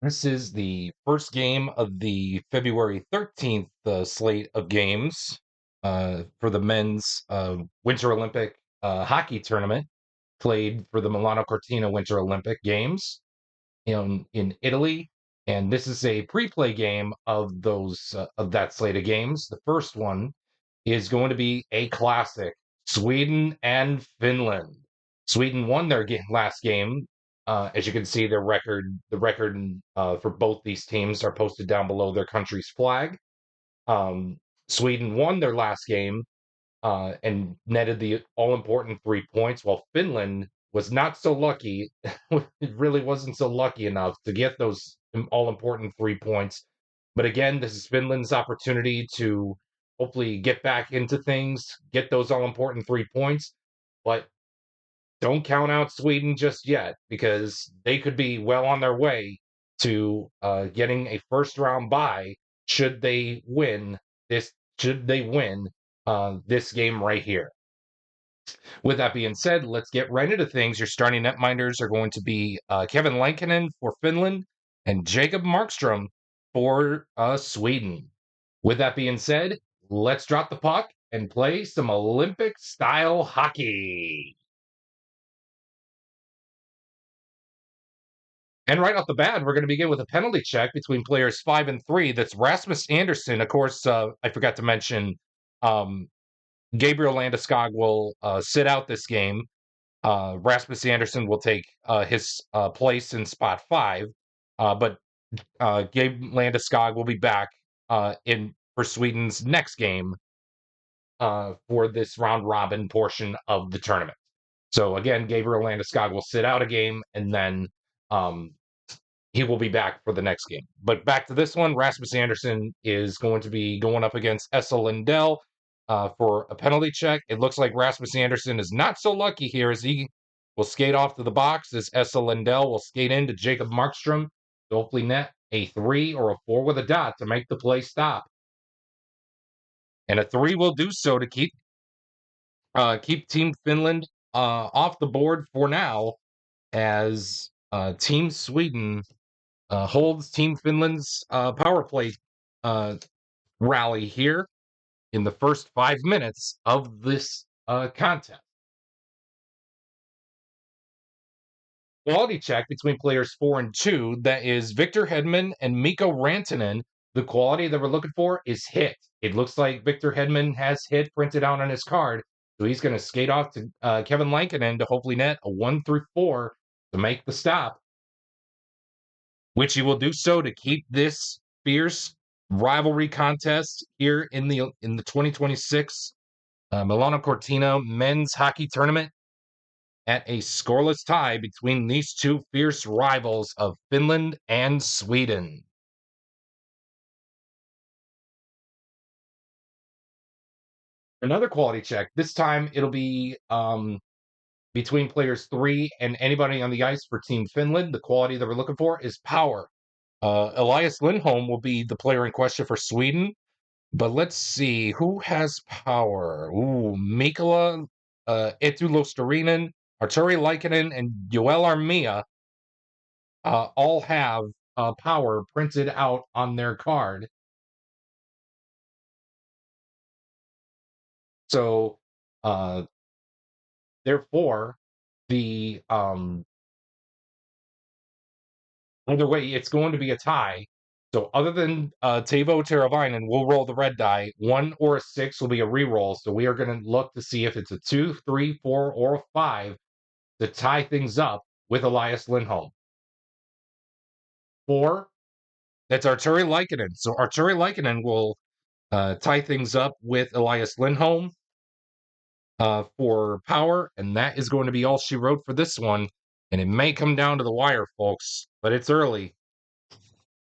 This is the first game of the February 13th slate of games for the men's Winter Olympic hockey tournament played for the Milano Cortina Winter Olympic Games in Italy. And this is a pre-play game of those of that slate of games. The first one is going to be a classic: Sweden and Finland. Sweden won their last game. As you can see, the record for both these teams are posted down below their country's flag. Um, Sweden won their last game and netted the all-important 3 points, while Finland was not so lucky. It really wasn't so lucky enough to get those all-important 3 points. But again, this is Finland's opportunity to hopefully get back into things, get those all-important 3 points. But don't count out Sweden just yet, because they could be well on their way to getting a first-round bye should they win this. Should they win this game right here? With that being said, let's get right into things. Your starting netminders are going to be Kevin Lankinen for Finland and Jacob Markstrom for Sweden. With that being said, let's drop the puck and play some Olympic-style hockey. And right off the bat, we're going to begin with a penalty check between players 5 and 3. That's Rasmus Anderson. Of course, I forgot to mention um, Gabriel Landeskog will sit out this game. Rasmus Anderson will take his place in spot 5, but Gabe Landeskog will be back in for Sweden's next game for this round robin portion of the tournament. So again, Gabriel Landeskog will sit out a game, and then um, he will be back for the next game. But back to this one, Rasmus Anderson is going to be going up against Esa Lindell for a penalty check. It looks like Rasmus Anderson is not so lucky here, as he will skate off to the box, as Esa Lindell will skate into Jacob Markstrom to hopefully net a 3 or a 4 with a dot to make the play stop. And a 3 will do so to keep Team Finland off the board for now, as Team Sweden holds Team Finland's power play rally here in the first 5 minutes of this contest. Quality check between players 4 and 2. That is Victor Hedman and Mikko Rantanen. The quality that we're looking for is hit. It looks like Victor Hedman has hit printed out on his card. So he's going to skate off to Kevin Lankinen to hopefully net a 1 through 4 to make the stop, which he will do so to keep this fierce rivalry contest here in the 2026 Millano Cortina men's hockey tournament at a scoreless tie between these two fierce rivals of Finland and Sweden. Another quality check. This time it'll be between players 3 and anybody on the ice for Team Finland. The quality that we're looking for is power. Elias Lindholm will be the player in question for Sweden. But let's see who has power. Ooh, Mikkola, Eetu Luostarinen, Arturi Lehkonen, and Joel Armia all have power printed out on their card. So, therefore, the either way, it's going to be a tie. So, other than Teuvo Teravainen, we'll roll the red die. 1 or a 6 will be a reroll. So, we are going to look to see if it's a 2, 3, 4, or a 5 to tie things up with Elias Lindholm. 4, that's Arturi Lehkonen. So Arturi Lehkonen will tie things up with Elias Lindholm for power, and that is going to be all she wrote for this one. And it may come down to the wire, folks, but it's early.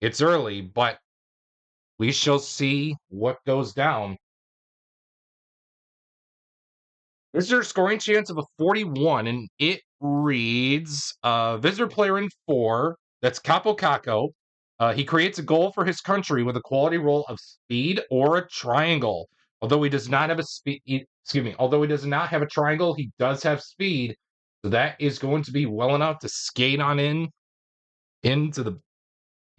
It's early, but we shall see what goes down. Visitor scoring chance of a 41, and it reads visitor player in 4. That's Capo Caco. He creates a goal for his country with a quality roll of speed or a triangle. Although he does not have a although he does not have a triangle, he does have speed. So that is going to be well enough to skate on into the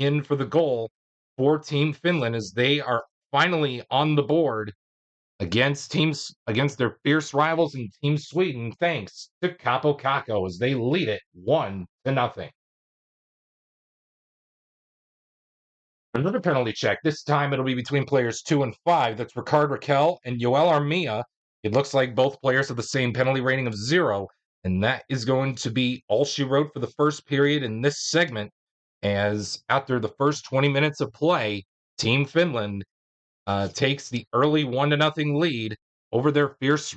in for the goal for Team Finland as they are finally on the board against their fierce rivals in Team Sweden, thanks to Capo Caco as they lead it 1-0. Another penalty check. This time it'll be between players 2 and 5. That's Ricard Raquel and Yoel Armia. It looks like both players have the same penalty rating of 0, and that is going to be all she wrote for the first period in this segment. As after the first 20 minutes of play, Team Finland takes the early 1-0 lead over their fierce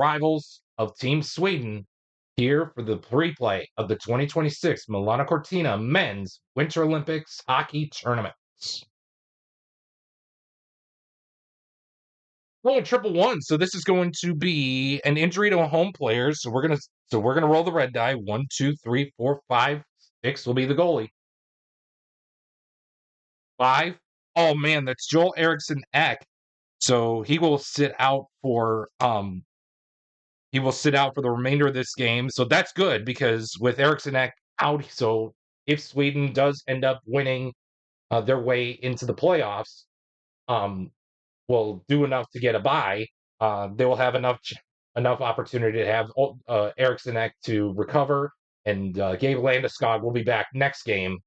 rivals of Team Sweden here for the replay of the 2026 Millano Cortina Men's Winter Olympics Hockey Tournaments. Well, triple one. So this is going to be an injury to a home player. So we're gonna roll the red die. 1, 2, 3, 4, 5, 6 will be the goalie. 5. Oh man, that's Joel Eriksson Ek. So he will sit out for the remainder of this game. So that's good because with Eriksson Ek out, so if Sweden does end up winning their way into the playoffs, will do enough to get a bye. They will have enough opportunity to have Eriksson Ek to recover, and Gabe Landeskog will be back next game.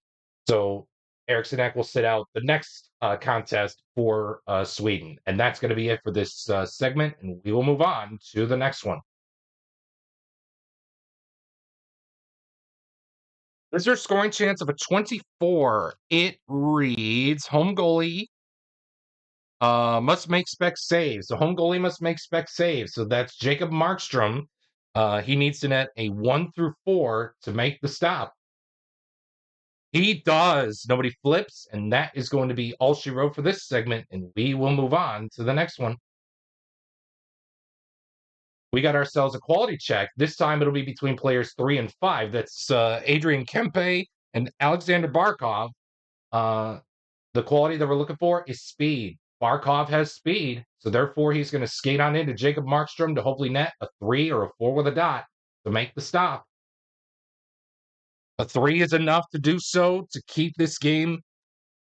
So Eriksson Ek will sit out the next contest for Sweden, and that's going to be it for this segment. And we will move on to the next one. Is there a scoring chance of a 24? It reads home goalie must make spec saves. The home goalie must make spec saves. So that's Jacob Markstrom. He needs to net a 1 through 4 to make the stop. He does. Nobody flips, and that is going to be all she wrote for this segment, and we will move on to the next one. We got ourselves a quality check. This time it'll be between players 3 and 5. That's Adrian Kempe and Alexander Barkov. The quality that we're looking for is speed. Barkov has speed, so therefore he's going to skate on into Jacob Markstrom to hopefully net a 3 or a 4 with a dot to make the stop. A 3 is enough to do so to keep this game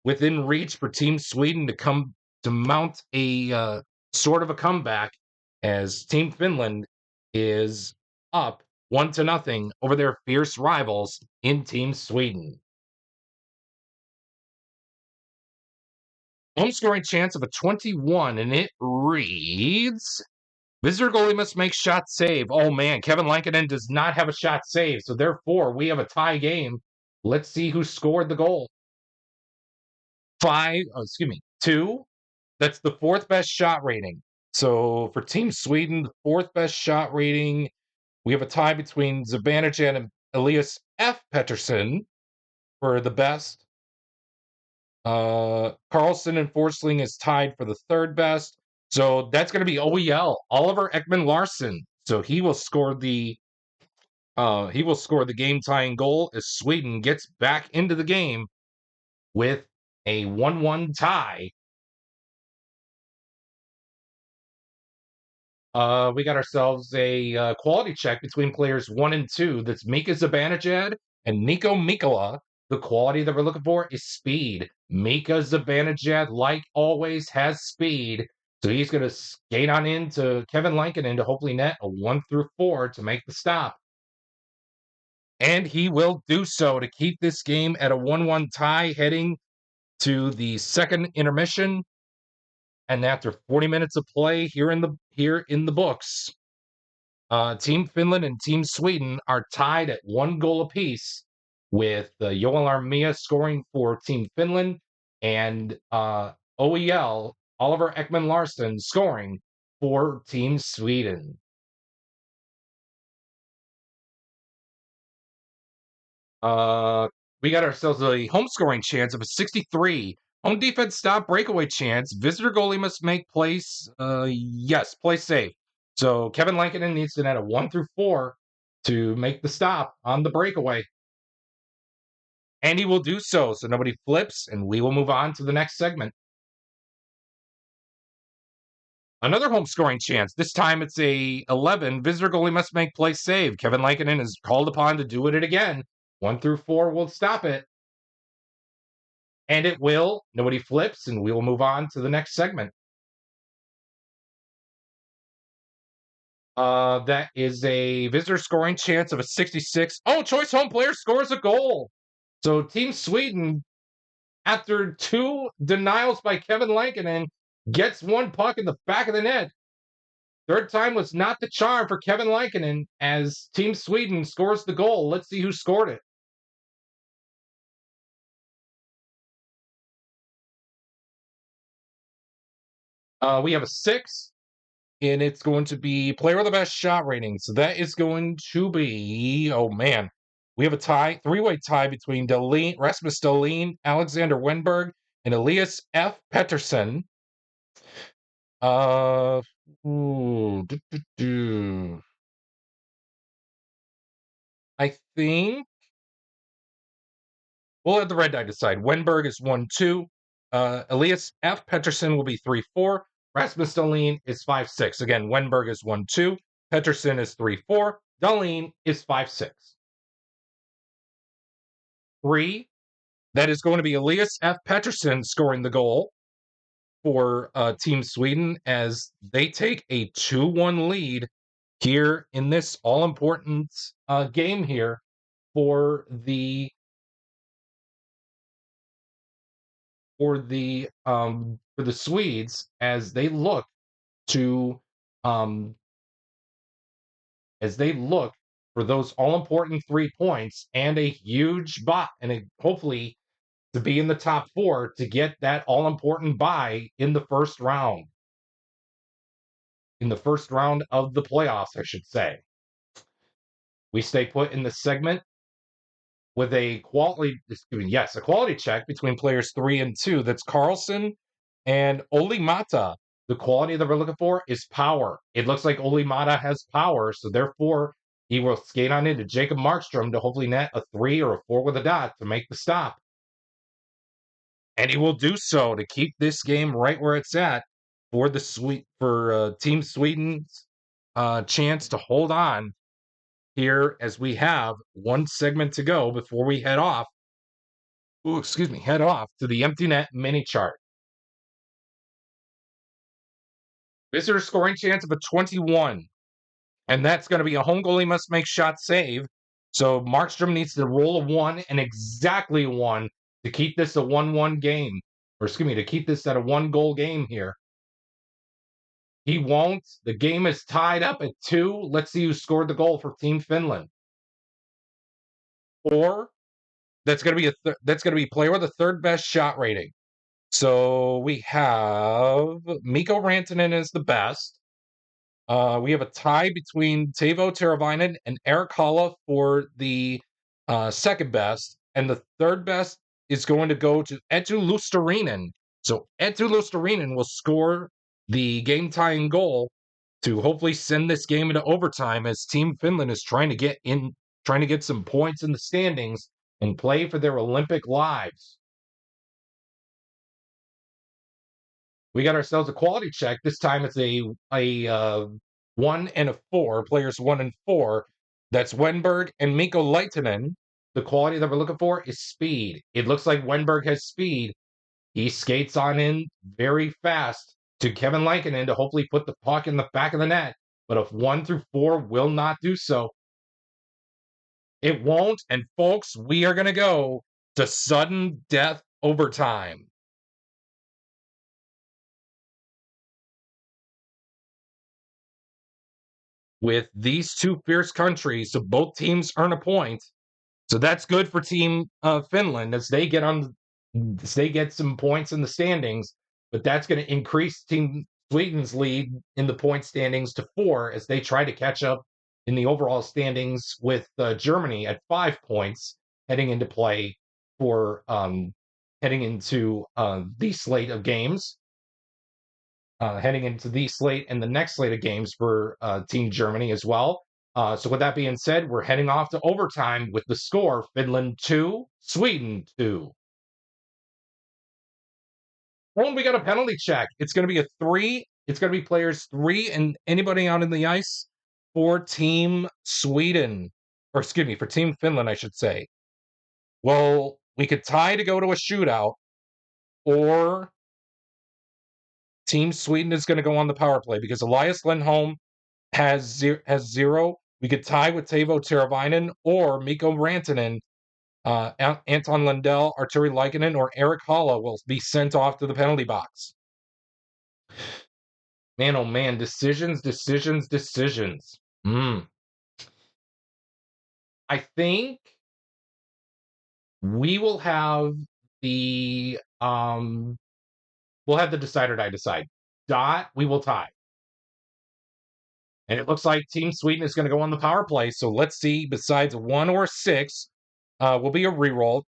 within reach for Team Sweden to mount a sort of a comeback as Team Finland is up 1-0 over their fierce rivals in Team Sweden. Home scoring chance of a 21, and it reads visitor goalie must make shot save. Oh man, Kevin Lankinen does not have a shot save, so therefore we have a tie game. Let's see who scored the goal. 2. That's the 4th best shot rating. So for Team Sweden, the 4th best shot rating, we have a tie between Zibanejad and Elias F. Pettersson for the best. Carlson and Forsling is tied for the 3rd best. So that's going to be OEL, Oliver Ekman-Larsson. So he will score the game tying goal as Sweden gets back into the game with a 1-1 tie. We got ourselves a quality check between players 1 and 2. That's Mika Zibanejad and Nico Mikkola. The quality that we're looking for is speed. Mika Zibanejad, like always, has speed. So he's going to skate on into Kevin Lankinen to hopefully net a 1 through 4 to make the stop. And he will do so to keep this game at a 1-1 tie heading to the second intermission. And after 40 minutes of play here in the books, Team Finland and Team Sweden are tied at 1 goal apiece, with Joel Armia scoring for Team Finland and OEL Oliver Ekman-Larsson scoring for Team Sweden. We got ourselves a home scoring chance of a 63. Home defense stop breakaway chance. Visitor goalie must make play safe. So Kevin Lankinen needs to net a 1 through 4 to make the stop on the breakaway. And he will do so. So nobody flips, and we will move on to the next segment. Another home scoring chance. This time it's a 11. Visitor goalie must make play save. Kevin Lankinen is called upon to do it again. 1 through 4 will stop it. And it will. Nobody flips, and we will move on to the next segment. That is a visitor scoring chance of a 66. Oh, choice home player scores a goal. So Team Sweden, after 2 denials by Kevin Lankinen, gets 1 puck in the back of the net. Third time was not the charm for Kevin Lankinen as Team Sweden scores the goal. Let's see who scored it. We have a 6, and it's going to be player with the best shot rating. So that is going to be, oh man, we have a tie, 3-way tie between Rasmus Dahlin, Alexander Wenberg, and Elias F. Pettersson. Uh, ooh, do, do, do. I think we'll let the red die decide. Wenberg is 1-2. Elias F. Pettersson will be 3-4. Rasmus Dahlin is 5-6. Again, Wenberg is 1-2. Pettersson is 3-4. Dahlin is 5-6. 3. That is going to be Elias F. Pettersson scoring the goal for Team Sweden as they take a 2-1 lead here in this all-important game here for the Swedes as they look to um, for those all-important 3 points and a huge bot and hopefully to be in the top 4 to get that all-important bye in the first round. In the first round of the playoffs, I should say. We stay put in the segment with a quality check between players 3 and 2. That's Carlson and Oli Mata. The quality that we're looking for is power. It looks like Oli Mata has power, so therefore he will skate on into Jacob Markstrom to hopefully net a 3 or a 4 with a dot to make the stop. And he will do so to keep this game right where it's at for Team Sweden's chance to hold on here as we have 1 segment to go before we head off to the empty net mini chart. Visitor scoring chance of a 21, and that's going to be a home goalie must make shot save. So Markstrom needs to roll a 1 and exactly 1 to keep this a 1-1 game, to keep this at a 1-goal game here. He won't. The game is tied up at 2. Let's see who scored the goal for Team Finland. Or that's going to be player with the 3rd best shot rating. So we have Mikko Rantanen is the best. We have a tie between Teuvo Teravainen and Erik Haula for the 2nd best, and the 3rd best is going to go to Eetu Luostarinen. So Eetu Luostarinen will score the game-tying goal to hopefully send this game into overtime as Team Finland is trying to get some points in the standings and play for their Olympic lives. We got ourselves a quality check. This time it's a 1 and a 4, players 1 and 4. That's Wenberg and Mikko Lehtinen. The quality that we're looking for is speed. It looks like Wenberg has speed. He skates on in very fast to Kevin Lankinen to hopefully put the puck in the back of the net. But if 1 through 4 will not do so, it won't. And folks, we are going to go to sudden death overtime. With these 2 fierce countries, so both teams earn a point. So that's good for Team Finland as they get some points in the standings, but that's going to increase Team Sweden's lead in the point standings to 4 as they try to catch up in the overall standings with Germany at 5 points heading into play for heading into the slate of games. Heading into the slate and the next slate of games for Team Germany as well. So with that being said, we're heading off to overtime with the score, Finland 2, Sweden 2. And we got a penalty check. It's going to be a 3. It's going to be players 3 and anybody out in the ice for Team Sweden. Or excuse me, for Team Finland, I should say. Well, we could tie to go to a shootout, or Team Sweden is going to go on the power play because Elias Lindholm has zero. We could tie with Teuvo Teravainen or Mikko Rantanen. Anton Lundell, Arturi Lehkonen, or Eric Halla will be sent off to the penalty box. Man, oh man, decisions. I think we will have the we'll have the decide or die decide. We will tie. And it looks like Team Sweden is going to go on the power play. So let's see, besides 1 or 6, will be a reroll.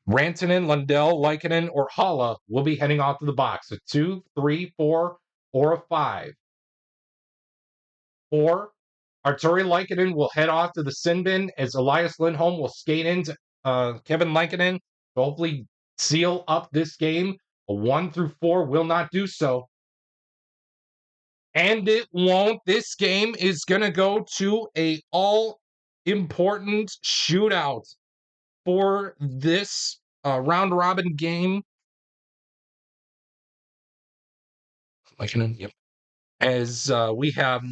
Rantanen, Lundell, Lehkonen, or Halla will be heading off to the box. A 2, 3, 4, or a 5. 4, Arturi Lehkonen will head off to the sin bin as Elias Lindholm will skate into Kevin Lehkonen to hopefully seal up this game. A 1 through 4 will not do so. And it won't. This game is going to go to a all-important shootout for this round-robin game. Yep. As we have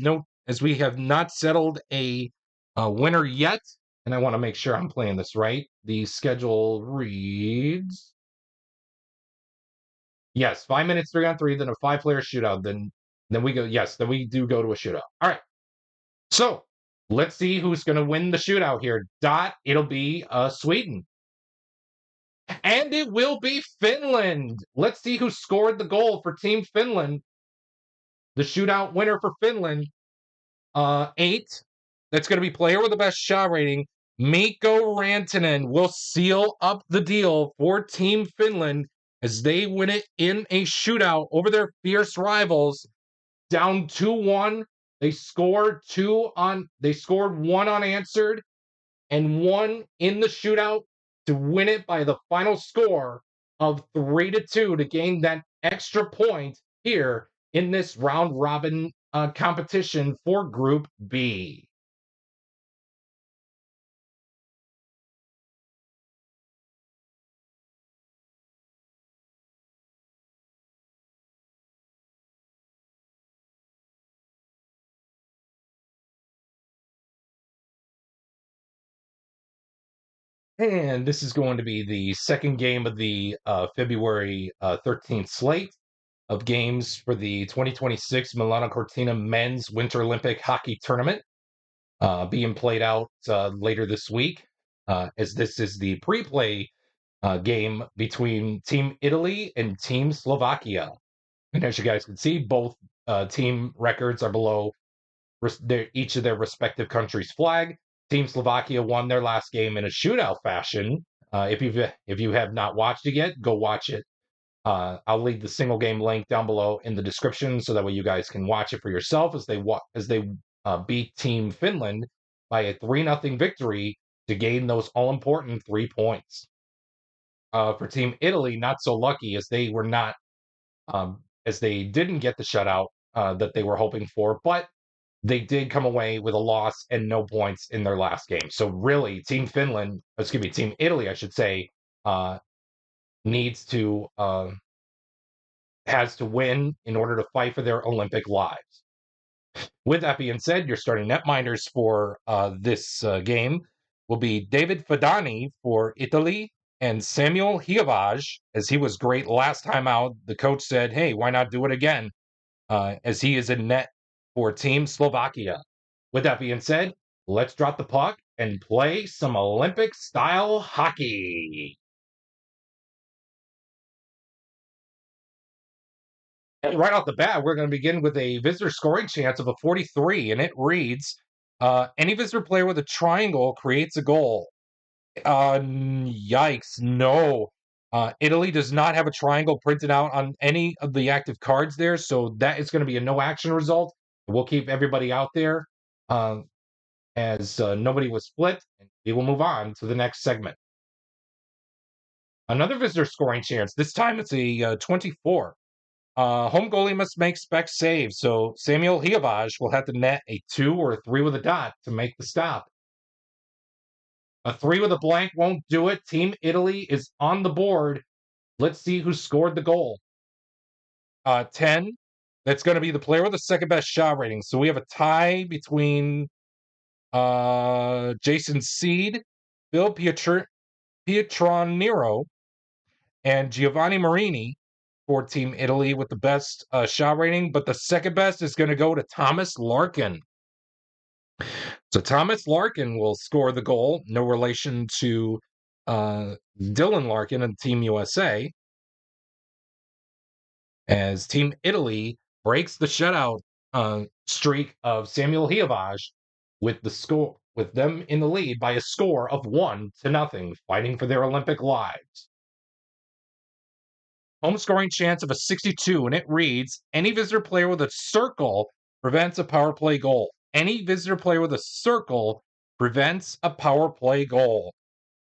not settled a winner yet, and I want to make sure I'm playing this right. The schedule reads, yes, 5 minutes, 3-on-3, then a 5-player shootout. Then we go. Yes, then we do go to a shootout. All right. So let's see who's going to win the shootout here. It'll be Sweden. And it will be Finland. Let's see who scored the goal for Team Finland. The shootout winner for Finland, 8. That's going to be player with the best shot rating. Mikko Rantanen will seal up the deal for Team Finland as they win it in a shootout over their fierce rivals. Down 2-1. They scored 1 unanswered and 1 in the shootout to win it by the final score of 3-2 to gain that extra point here in this round robin competition for Group B. And this is going to be the second game of the February 13th slate of games for the 2026 Millano Cortina Men's Winter Olympic Hockey Tournament, being played out later this week, as this is the pre-play game between Team Italy and Team Slovakia. And as you guys can see, both team records are below each of their respective countries' flag. Team Slovakia won their last game in a shootout fashion. If you have not watched it yet, go watch it. I'll leave the single game link down below in the description so that way you guys can watch it for yourself as they beat Team Finland by a 3-0 victory to gain those all important 3 points. For Team Italy, not so lucky as they were not as they didn't get the shutout that they were hoping for, but they did come away with a loss and no points in their last game. So really, Team Italy, I should say, has to win in order to fight for their Olympic lives. With that being said, your starting netminders for this game will be David Fadani for Italy and Samuel Hiavaj, as he was great last time out. The coach said, hey, why not do it again? As he is in net for Team Slovakia. With that being said, let's drop the puck and play some Olympic-style hockey. And right off the bat, we're going to begin with a visitor scoring chance of a 43, and it reads, any visitor player with a triangle creates a goal. Yikes, no. Italy does not have a triangle printed out on any of the active cards there, so that is going to be a no-action result. We'll keep everybody out there as nobody was split, and we will move on to the next segment. Another visitor scoring chance. This time it's a 24. Home goalie must make spec saves, so Samuel Hiavaj will have to net a 2 or a 3 with a dot to make the stop. A 3 with a blank won't do it. Team Italy is on the board. Let's see who scored the goal. 10. That's going to be the player with the second best shot rating. So we have a tie between Jason Seed, Bill Pietronero, and Giovanni Marini for Team Italy with the best shot rating. But the second best is going to go to Thomas Larkin. So Thomas Larkin will score the goal. No relation to Dylan Larkin and Team USA. As Team Italy breaks the shutout streak of Samuel Hiavage with them in the lead by a score of 1-0, fighting for their Olympic lives. Home scoring chance of a 62, and it reads, any visitor player with a circle prevents a power play goal. Any visitor player with a circle prevents a power play goal.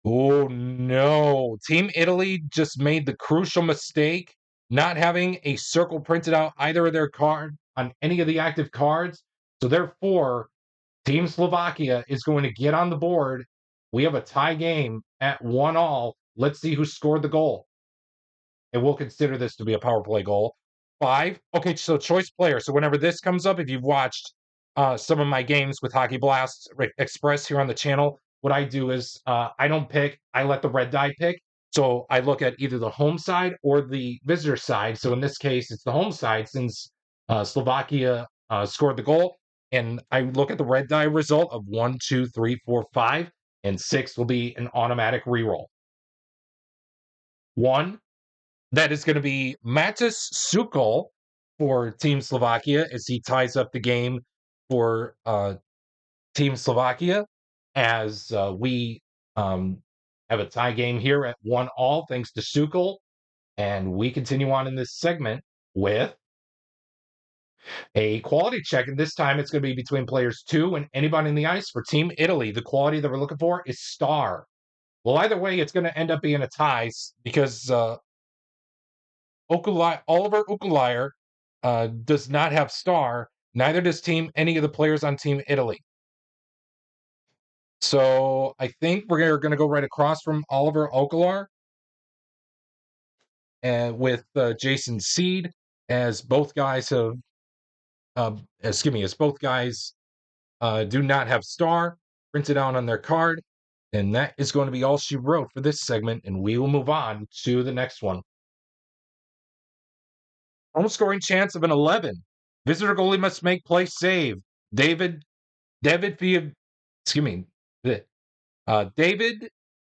Oh no. Team Italy just made the crucial mistake not having a circle printed out either of their card on any of the active cards. So therefore, Team Slovakia is going to get on the board. We have a tie game at 1-1. Let's see who scored the goal. And we'll consider this to be a power play goal. 5. Okay, so choice player. So whenever this comes up, if you've watched some of my games with Hockey Blast Express here on the channel, what I do is I don't pick. I let the red die pick. So I look at either the home side or the visitor side. So in this case, it's the home side since Slovakia scored the goal. And I look at the red die result of 1, 2, 3, 4, 5, and 6 will be an automatic reroll. 1. That is going to be Matis Sukol for Team Slovakia as he ties up the game for Team Slovakia as we have a tie game here at 1-1 thanks to Sukol. And we continue on in this segment with a quality check. And this time it's going to be between players 2 and anybody in the ice for Team Italy. The quality that we're looking for is star. Well, either way, it's going to end up being a tie because Oliver Ukulayer does not have star. Neither does any of the players on Team Italy. So I think we're going to go right across from Oliver Okular and with Jason Seed, as both guys have, as both guys do not have star printed out on their card. And that is going to be all she wrote for this segment, and we will move on to the next one. Home scoring chance of an 11. Visitor goalie must make play save. David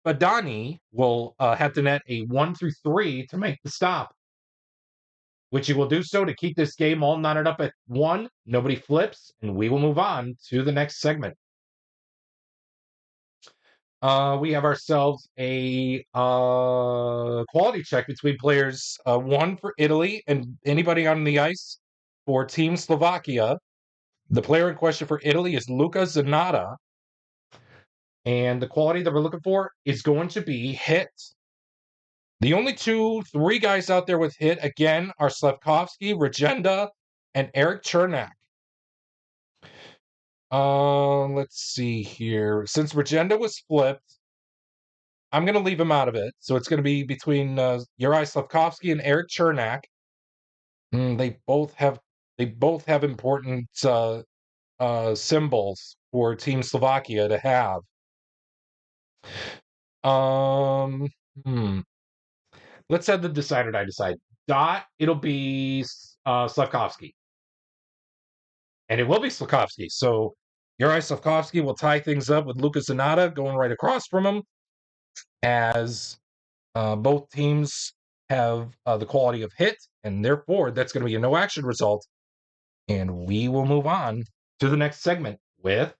Badani will have to net a 1-3 to make the stop, which he will do so to keep this game all knotted up at 1. Nobody flips, and we will move on to the next segment. We have ourselves a quality check between players 1 for Italy and anybody on the ice for Team Slovakia. The player in question for Italy is Luca Zanotta. And the quality that we're looking for is going to be hit. The only 3 guys out there with hit, again, are Slavkovsky, Regenda, and Eric Chernak. Let's see here. Since Regenda was flipped, I'm going to leave him out of it. So it's going to be between Juraj Slavkovsky and Eric Chernak. They both have important symbols for Team Slovakia to have. Let's have the decider die decide. Dot, it'll be Slavkovsky. And it will be Slavkovsky. So Juraj Slavkovsky will tie things up with Luka Zanotta going right across from him, as both teams have the quality of hit, and therefore that's going to be a no-action result. And we will move on to the next segment with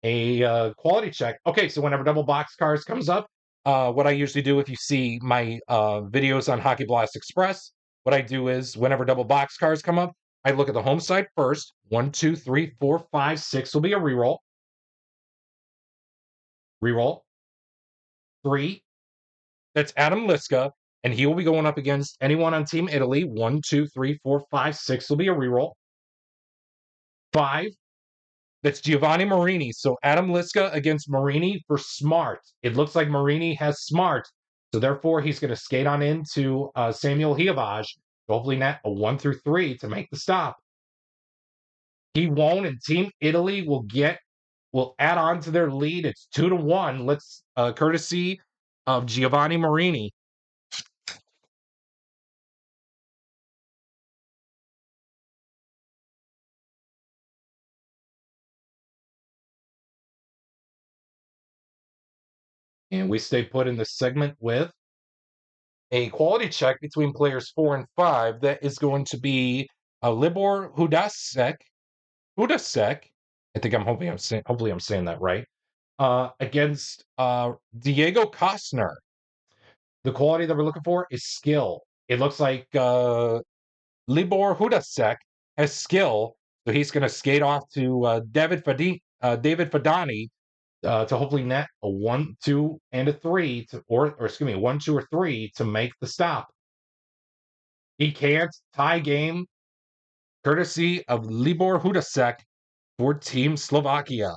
a quality check. Okay, so whenever double box cards comes up, what I usually do, if you see my videos on Hockey Blast Express, what I do is whenever double box cards come up, I look at the home side first. 1, 2, 3, 4, 5, 6 will be a reroll. Reroll. 3. That's Adam Liska, and he will be going up against anyone on Team Italy. 1, 2, 3, 4, 5, 6 will be a reroll. 5. That's Giovanni Marini. So Adam Liska against Marini for smart. It looks like Marini has smart. So therefore, he's going to skate on into Samuel Hiavage, hopefully net a 1 through 3 to make the stop. He won't, and Team Italy will add on to their lead. It's 2-1. Let's courtesy of Giovanni Marini. And we stay put in this segment with a quality check between players 4 and 5. That is going to be Libor Hudasek. I think hopefully I'm saying that right. Against Diego Kostner. The quality that we're looking for is skill. It looks like Libor Hudasek has skill, so he's going to skate off to David Fadani to hopefully net a 1, 2, and a 3 or excuse me, 1, 2, or 3 to make the stop. He can't tie game, courtesy of Libor Hudasek for Team Slovakia.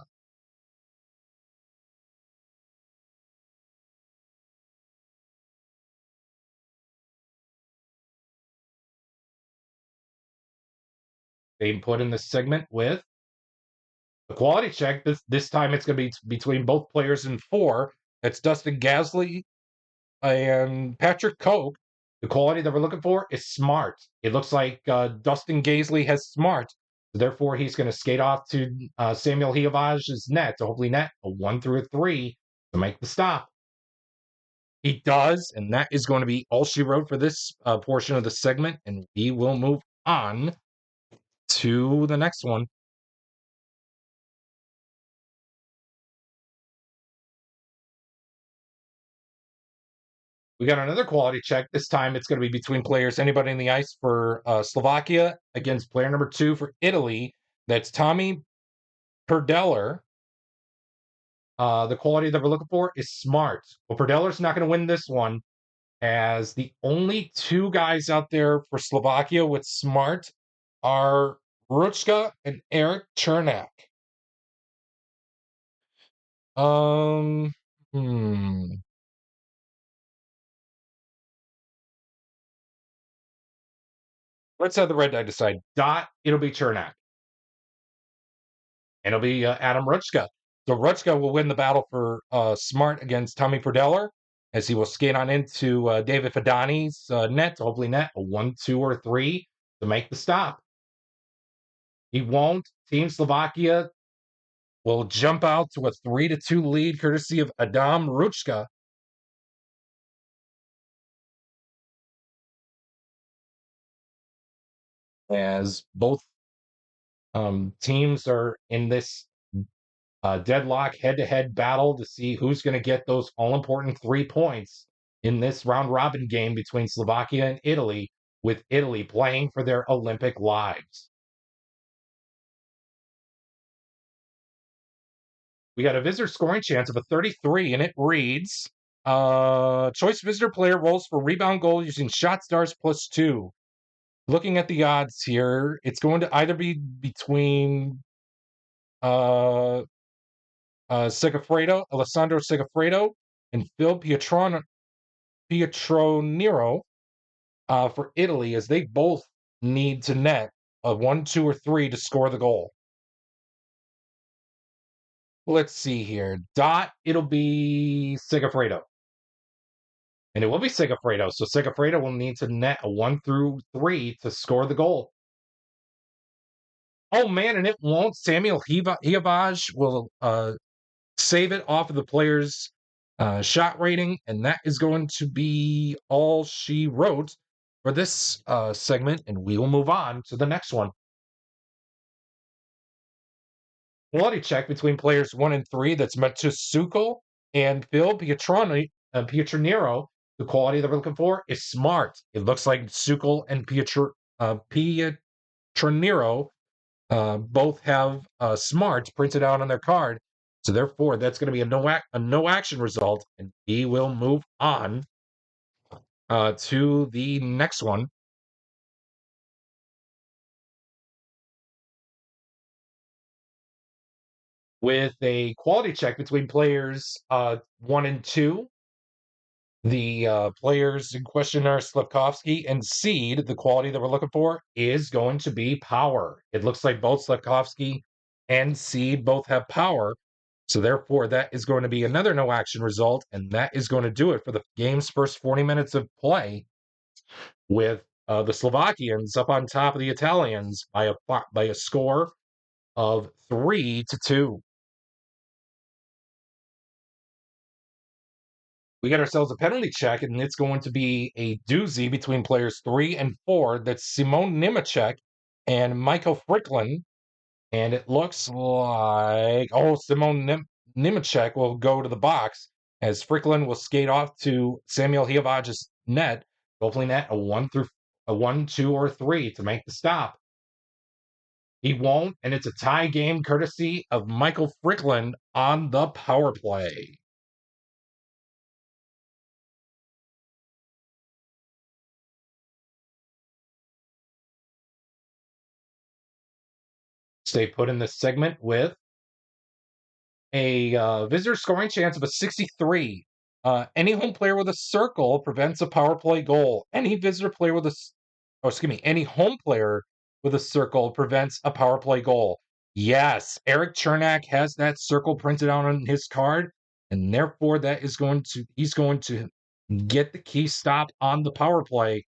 They put in the segment with a quality check. This time it's going to be between both players in 4. That's Dustin Gasly and Patrick Koch. The quality that we're looking for is smart. It looks like Dustin Gasly has smart. So therefore, he's going to skate off to Samuel Hiavage's net to hopefully net a 1 through 3 to make the stop. He does, and that is going to be all she wrote for this portion of the segment, and we will move on to the next one. We got another quality check. This time it's going to be between players, anybody in the ice for Slovakia against player number 2 for Italy. That's Tommy Perdeller. The quality that we're looking for is smart. Well, Perdeller's not going to win this one, as the only 2 guys out there for Slovakia with smart are Ruchka and Eric Chernak. Um, hmm. Let's have the red die decide. It'll be Chernak. And it'll be Adam Rutschka. So Rutschka will win the battle for Smart against Tommy Perdeller, as he will skate on into David Fadani's net to hopefully net a 1, 2, or 3 to make the stop. He won't. Team Slovakia will jump out to a 3-2 lead, courtesy of Adam Rutschka. As both teams are in this deadlock head-to-head battle to see who's going to get those all-important 3 points in this round-robin game between Slovakia and Italy, with Italy playing for their Olympic lives. We got a visitor scoring chance of a 33, and it reads, choice visitor player rolls for rebound goal using shot stars +2. Looking at the odds here, it's going to either be between Alessandro Segafredo, and Phil Pietronero for Italy, as they both need to net a 1, 2, or 3 to score the goal. Let's see here. It'll be Segafredo. And it will be Segafredo. So Segafredo will need to net a 1 through 3 to score the goal. Oh, man, and it won't. Samuel Hiavage will save it off of the player's shot rating, and that is going to be all she wrote for this segment, and we will move on to the next one. Quality check between players 1 and 3. That's Matsuko and Phil Pietronero. The quality that we're looking for is smart. It looks like Sukol and Pietronero both have smart printed out on their card. So therefore, that's going to be a no action result, and we will move on to the next one. with a quality check between players 1 and 2. The players in question are Slavkovsky and Seed. The quality that we're looking for is going to be power. It looks like both Slavkovsky and Seed both have power. So therefore, that is going to be another no action result, and that is going to do it for the game's first 40 minutes of play, with the Slovakians up on top of the Italians by a score of 3-2. We got ourselves a penalty check, and it's going to be a doozy between players 3 and 4. That's Simone Nimacek and Michael Fricklin. And it looks like, Simone Nimacek will go to the box as Fricklin will skate off to Samuel Hiavaj's net, hopefully net a 1, 2, or 3 to make the stop. He won't, and it's a tie game courtesy of Michael Fricklin on the power play. Stay put in this segment with a visitor scoring chance of a 63. Any home player with a circle prevents a power play goal. Any visitor player with any home player with a circle prevents a power play goal. Yes, Eric Chernak has that circle printed out on his card, and therefore he's going to get the key stop on the power play,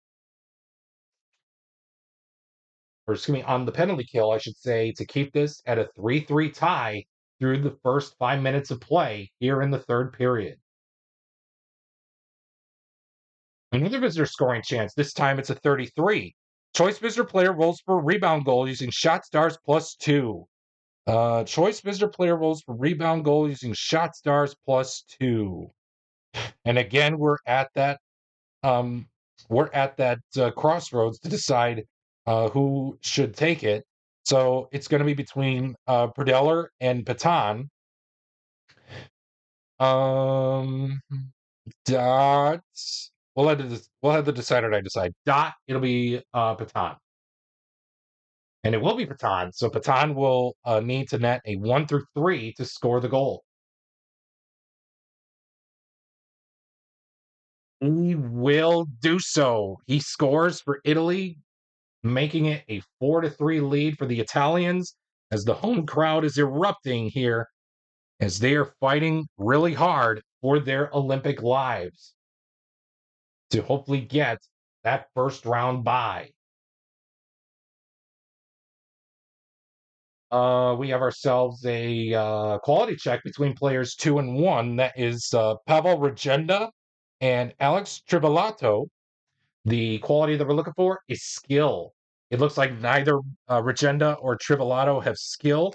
on the penalty kill, I should say, to keep this at a 3-3 tie through the first 5 minutes of play here in the third period. Another visitor scoring chance. This time it's a 33. Choice visitor player rolls for rebound goal using shot stars +2. Choice visitor player rolls for rebound goal using shot stars +2. And again, um, we're at that crossroads to decide who should take it. So it's going to be between Predeller and Patan. Um, Dot. We'll have the decider I decide. Dot. It'll be Patan, and it will be Patan. So Patan will need to net a 1-3 to score the goal. He will do so. He scores for Italy, making it a 4-3 lead for the Italians as the home crowd is erupting here as they are fighting really hard for their Olympic lives to hopefully get that first round bye. We have ourselves a quality check between players 2 and 1. That is Pavel Regenda and Alex Trivelato. The quality that we're looking for is skill. It looks like neither Regenda or Trivelato have skill.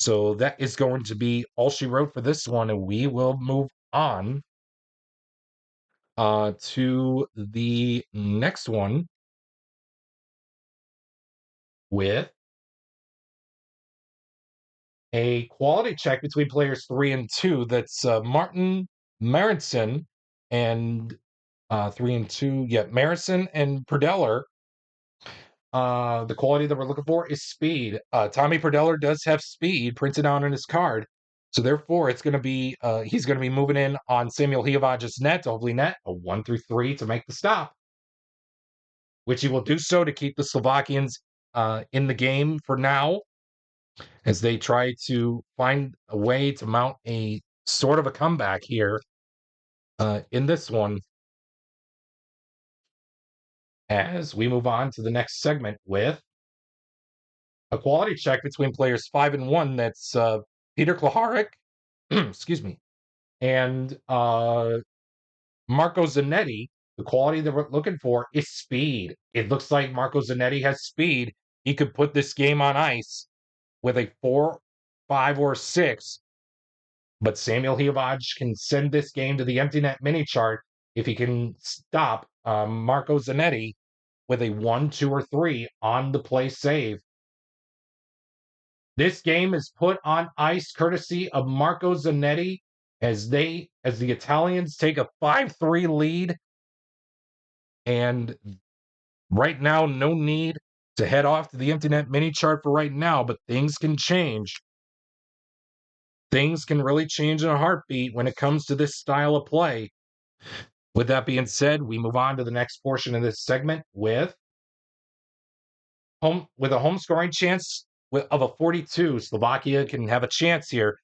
So that is going to be all she wrote for this one. And we will move on to the next one with a quality check between players 3 and 2. That's Martin Marinson and 3 and 2. Yeah, Marinson and Predeller. The quality that we're looking for is speed. Tommy Predeller does have speed printed out on his card. So therefore, it's going to be he's going to be moving in on Samuel Hiavaj's net to hopefully net a 1-3 to make the stop, which he will do so to keep the Slovakians in the game for now, as they try to find a way to mount a sort of a comeback here in this one, as we move on to the next segment with a quality check between players 5 and 1. That's Peter Klaharek, excuse me, and Marco Zanetti. The quality that we're looking for is speed. It looks like Marco Zanetti has speed. He could put this game on ice with a 4, 5, or 6. But Samuel Hiavaj can send this game to the empty net mini chart if he can stop Marco Zanetti with a 1, 2, or 3 on the play save. This game is put on ice courtesy of Marco Zanetti as the Italians take a 5-3 lead. And right now, no need to head off to the empty net mini chart for right now, but things can change things can really change in a heartbeat when it comes to this style of play. With that being said, we move on to the next portion of this segment with a home scoring chance of a 42. Slovakia can have a chance here.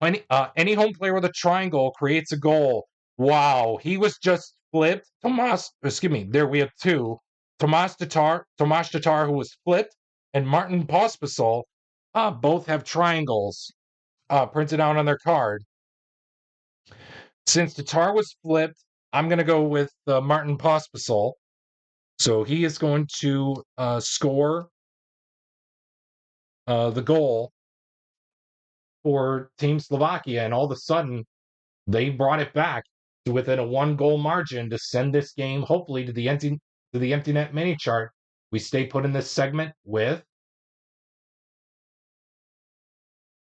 Any home player with a triangle creates a goal. Wow, he was just flipped. There we have two. Tomas Tatar, who was flipped, and Martin Pospisil, both have triangles printed out on their card. Since Tatar was flipped, I'm going to go with Martin Pospisil. So he is going to score the goal for Team Slovakia, and all of a sudden, they brought it back to within a 1-goal margin to send this game, hopefully, to the empty net mini chart. We stay put in this segment with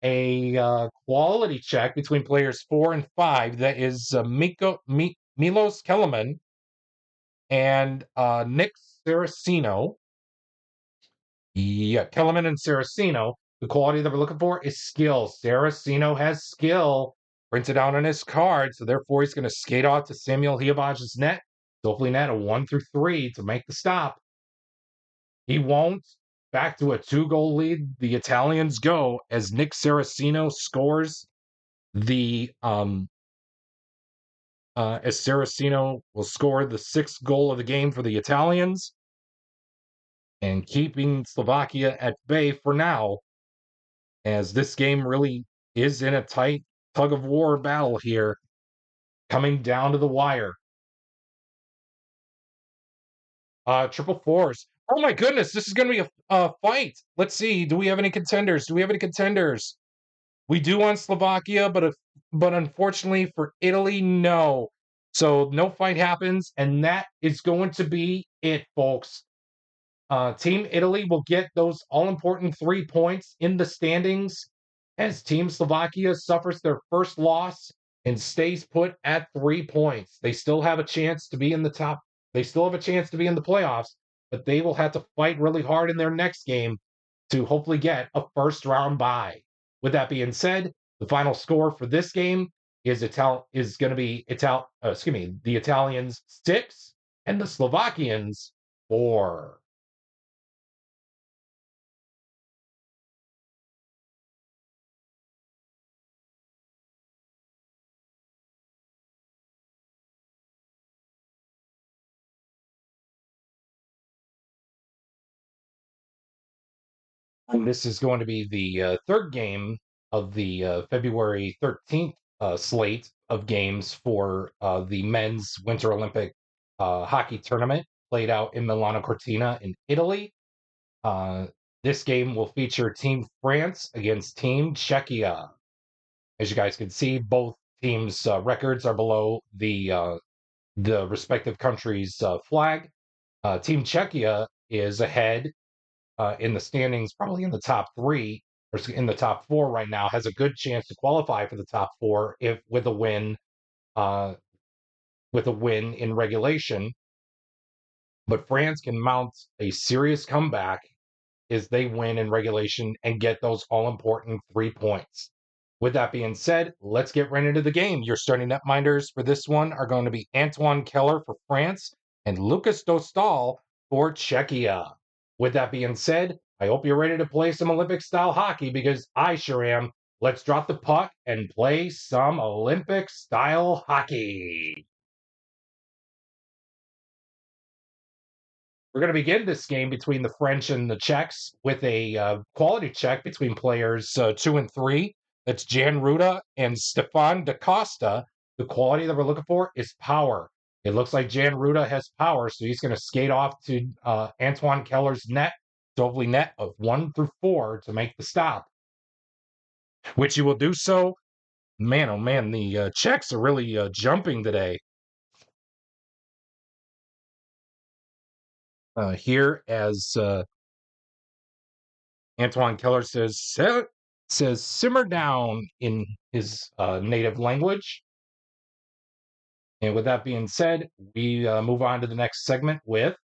a quality check between players 4 and 5. That is Milos Kellerman and Nick Saraceno. Yeah, Kellerman and Saraceno. The quality that we're looking for is skill. Saraceno has skill printed out on his card, so therefore he's going to skate off to Samuel Hiavaj's net. Hopefully net a 1-3 to make the stop. He won't. Back to a 2-goal lead. The Italians go as Nick Saraceno scores as Saraceno will score the 6th goal of the game for the Italians, and keeping Slovakia at bay for now, as this game really is in a tight tug-of-war battle here, coming down to the wire. Triple fours. Oh my goodness, this is going to be a fight. Let's see. Do we have any contenders? We do on Slovakia, but unfortunately for Italy, no. So no fight happens, and that is going to be it, folks. Team Italy will get those all-important 3 points in the standings as Team Slovakia suffers their first loss and stays put at 3 points. They still have a chance to be in the top. They still have a chance to be in the playoffs, but they will have to fight really hard in their next game to hopefully get a first-round bye. With that being said, the final score for this game is going to be the Italians 6 and the Slovakians 4. And this is going to be the third game of the February 13th slate of games for the men's Winter Olympic hockey tournament played out in Millano Cortina in Italy. This game will feature Team France against Team Czechia. As you guys can see, both teams' records are below the respective country's flag. Team Czechia is ahead in the standings, probably in the top 3 or in the top 4 right now, has a good chance to qualify for the top 4 if with a win in regulation. But France can mount a serious comeback as they win in regulation and get those all-important 3 points. With that being said, let's get right into the game. Your starting netminders for this one are going to be Antoine Keller for France and Lucas Dostal for Czechia. With that being said, I hope you're ready to play some Olympic-style hockey because I sure am. Let's drop the puck and play some Olympic-style hockey. We're going to begin this game between the French and the Czechs with a quality check between players 2 and 3. That's Jan Ruda and Stefan Da Costa. The quality that we're looking for is power. It looks like Jan Ruda has power, so he's going to skate off to Antoine Keller's net, hopefully net of 1-4 to make the stop, which he will do so. Man, oh man, the Czechs are really jumping today. Here as Antoine Keller says simmer down in his native language. And with that being said, we move on to the next segment with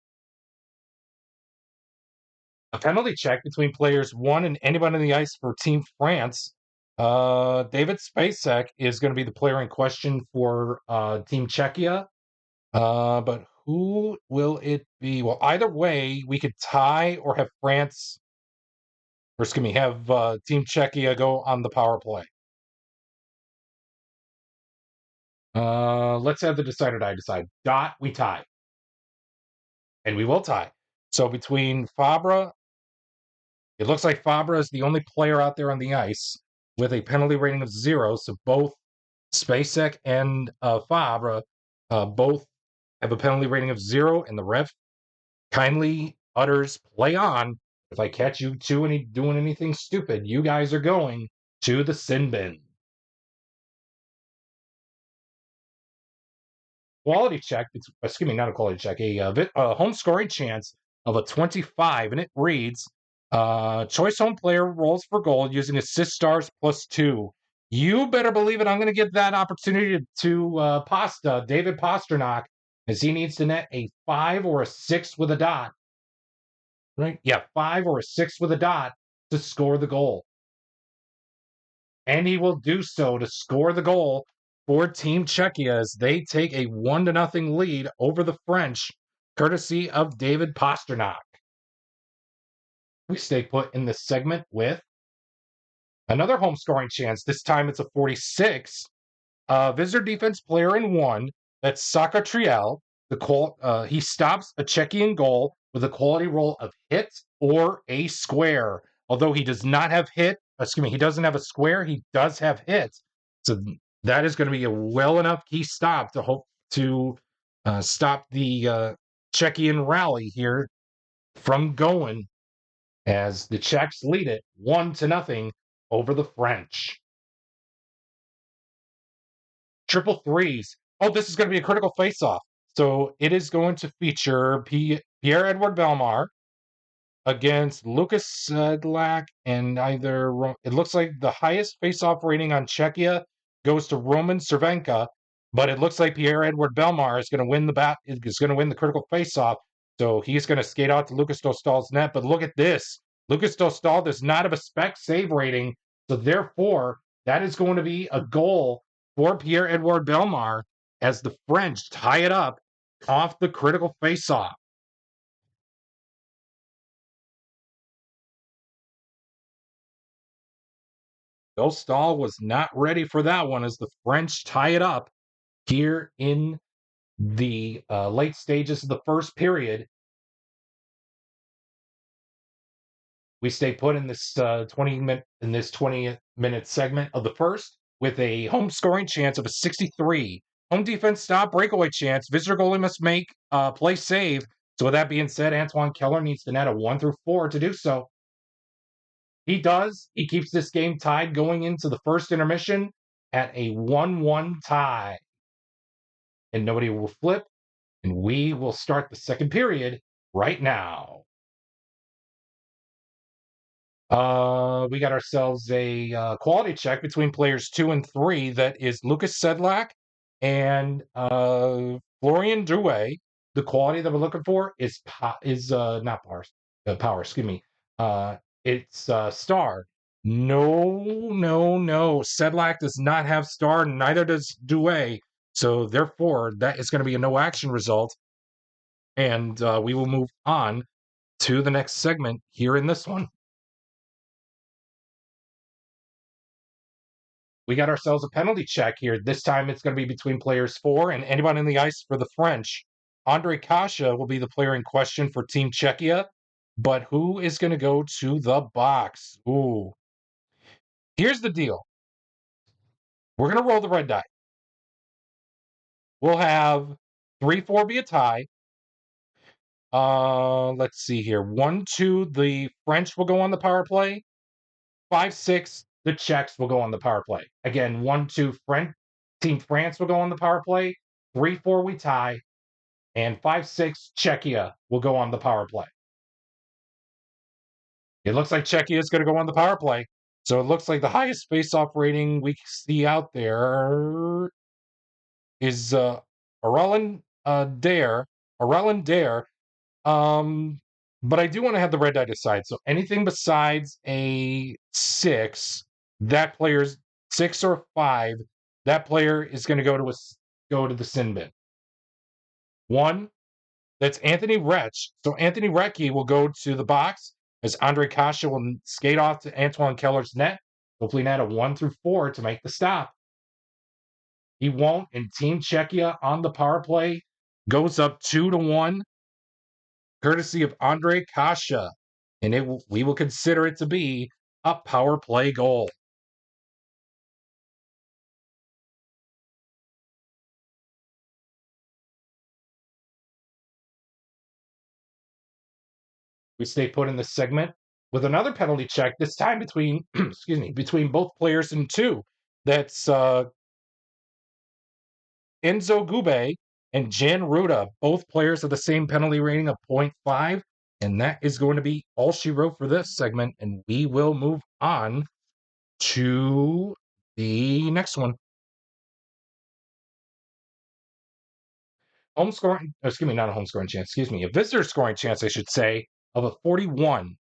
a penalty check between players 1 and anybody on the ice for Team France. David Spacek is going to be the player in question for Team Czechia. But who will it be? Well, either way, we could tie or have France, or excuse me, have Team Czechia go on the power play. Let's have the decider die decide. Dot, we tie. And we will tie. So between Fabra, it looks like Fabra is the only player out there on the ice with a penalty rating of 0. So both Spacek and Fabra both have a penalty rating of 0, and the ref kindly utters, "Play on. If I catch you two doing anything stupid, you guys are going to the sin bin." Quality check, excuse me, not a quality check, a home scoring chance of a 25, and it reads, choice home player rolls for goal using assist stars +2. You better believe it. I'm going to give that opportunity to David Pasternak, as he needs to net a 5 or a 6 with a dot. Right? Yeah, 5 or a 6 with a dot to score the goal. And he will do so to score the goal for Team Czechia as they take a 1-0 lead over the French, courtesy of David Pasternak. We stay put in this segment with another home scoring chance. This time it's a 46. Visitor defense player in 1. That's Saka Triel. He stops a Czechian goal with a quality roll of hit or a square. Although he does not have he doesn't have a square, he does have hit. So that is going to be a well enough key stop to hope to stop the Czechian rally here from going, as the Czechs lead it 1-0 over the French. Triple threes. Oh, this is going to be a critical face-off. So it is going to feature Pierre-Edouard Bellemare against Lucas Sedlak, and it looks like the highest face-off rating on Czechia goes to Roman Cervenka, but it looks like Pierre-Edouard Bellemare is going to win the critical face-off. So he's going to skate out to Lucas Dostal's net. But look at this. Lucas Dostal does not have a spec save rating, so therefore that is going to be a goal for Pierre-Edouard Bellemare as the French tie it up off the critical face-off. Dostal was not ready for that one as the French tie it up here in the late stages of the first period. We stay put in this 20-minute segment of the first with a home scoring chance of a 63. Home defense stop, breakaway chance. Visitor goalie must make play save. So with that being said, Antoine Keller needs to net a 1-4 to do so. He does. He keeps this game tied going into the first intermission at a 1-1 tie. And nobody will flip, and we will start the second period right now. We got ourselves a quality check between players 2 and 3. That is Lucas Sedlak and Florian Drouet. The quality that we're looking for is not power. Excuse me. It's star. No. Sedlak does not have star. Neither does Drouet. So therefore, that is going to be a no action result. And we will move on to the next segment here in this one. We got ourselves a penalty check here. This time it's going to be between players 4 and anyone in the ice for the French. Andre Kasha will be the player in question for Team Czechia, but who is going to go to the box? Ooh. Here's the deal. We're going to roll the red die. We'll have 3-4 be a tie. Let's see here. 1-2, the French will go on the power play. 5-6, the Czechs will go on the power play. Again, 1-2, Team France will go on the power play. 3-4, we tie. And 5-6, Czechia will go on the power play. It looks like Czechia is going to go on the power play. So it looks like the highest face-off rating we see out there is Aurelien Dare. But I do want to have the red die decide. So anything besides a 6 that player's 6 or 5, that player is going to go to the sin bin. 1, that's Anthony Retch. So Anthony Recchi will go to the box as Andre Kasha will skate off to Antoine Keller's net. Hopefully net a 1 through 4 to make the stop. He won't, and Team Czechia on the power play goes up 2-1, courtesy of Andre Kasha, and we will consider it to be a power play goal. We stay put in this segment with another penalty check, this time between between both players and two. That's Enzo Gube and Jan Ruda, both players of the same penalty rating of 0.5. And that is going to be all she wrote for this segment. And we will move on to the next one. Home scoring, excuse me, not a home scoring chance, excuse me, a visitor scoring chance, I should say, of a 41.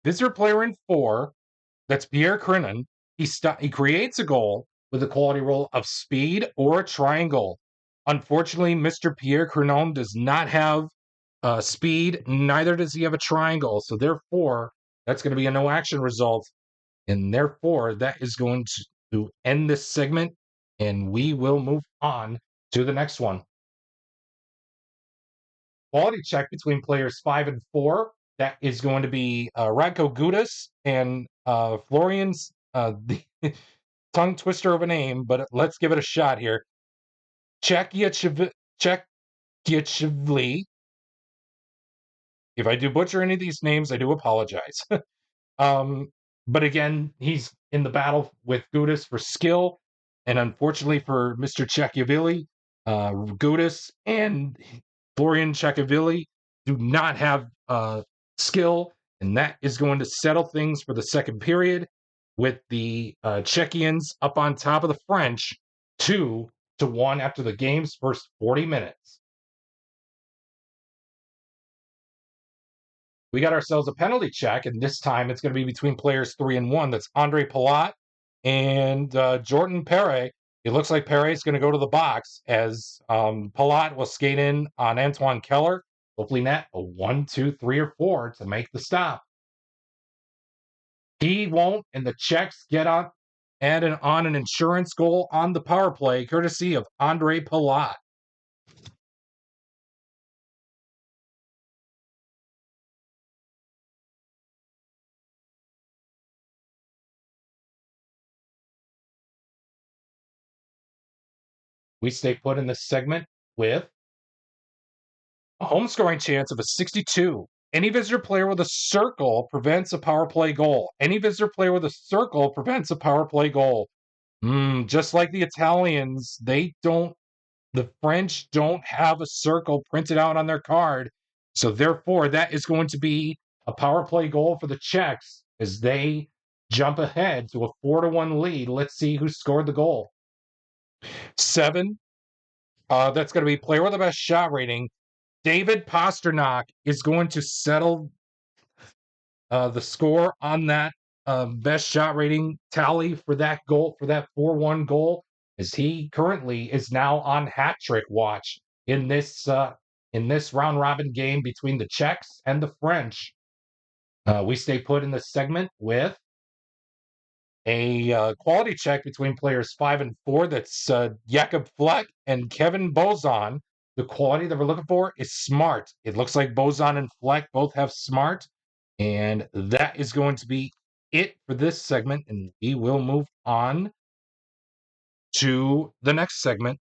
Visitor player in 4, that's Pierre Crinan. He creates a goal with a quality roll of speed or a triangle. Unfortunately, Mr. Pierre Crinan does not have speed, neither does he have a triangle. So therefore, that's going to be a no action result. And therefore, that is going to end this segment. And we will move on to the next one. Quality check between players 5 and 4. That is going to be Radko Gudas and Florian's the tongue twister of a name, but let's give it a shot here. Czechia. If I do butcher any of these names, I do apologize. But again, he's in the battle with Gudas for skill, and unfortunately for Mr. Chekhovili, Gudas and Florian Chekhovili do not have skill, and that is going to settle things for the second period with the Czechians up on top of the French 2-1 after the game's first 40 minutes. We got ourselves a penalty check, and this time it's going to be between players 3 and 1. That's Andre Palat and Jordan Perret. It looks like Perret is going to go to the box as Palat will skate in on Antoine Keller. Hopefully net a 1, 2, 3, or 4 to make the stop. He won't, and the Czechs get on an insurance goal on the power play, courtesy of Andre Palat. We stay put in this segment with a home scoring chance of a 62. Any visitor player with a circle prevents a power play goal. Any visitor player with a circle prevents a power play goal. Just like the Italians, the French don't have a circle printed out on their card. So therefore, that is going to be a power play goal for the Czechs as they jump ahead to a 4-1 lead. Let's see who scored the goal. 7. That's going to be player with the best shot rating. David Pasternak is going to settle the score on that best shot rating tally for that goal, for that 4-1 goal, as he currently is now on hat trick watch in this round robin game between the Czechs and the French. We stay put in this segment with a quality check between players 5 and 4. That's Jakob Fleck and Kevin Bozon. The quality that we're looking for is smart. It looks like Bozon and Fleck both have smart. And that is going to be it for this segment. And we will move on to the next segment.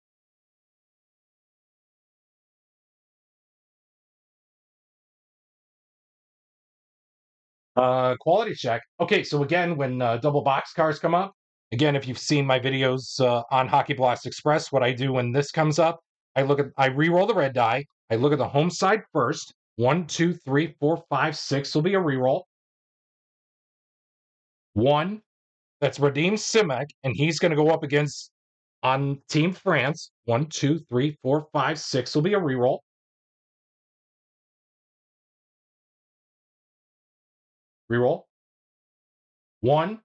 Quality check. Okay, so again, when double box cars come up, again, if you've seen my videos on Hockey Blast Express, what I do when this comes up, I re-roll the red die. I look at the home side first. 1, 2, 3, 4, 5, 6 will be a re-roll. 1, that's Radim Simek, and he's going to go up against on Team France. 1, 2, 3, 4, 5, 6 will be a re-roll. 1,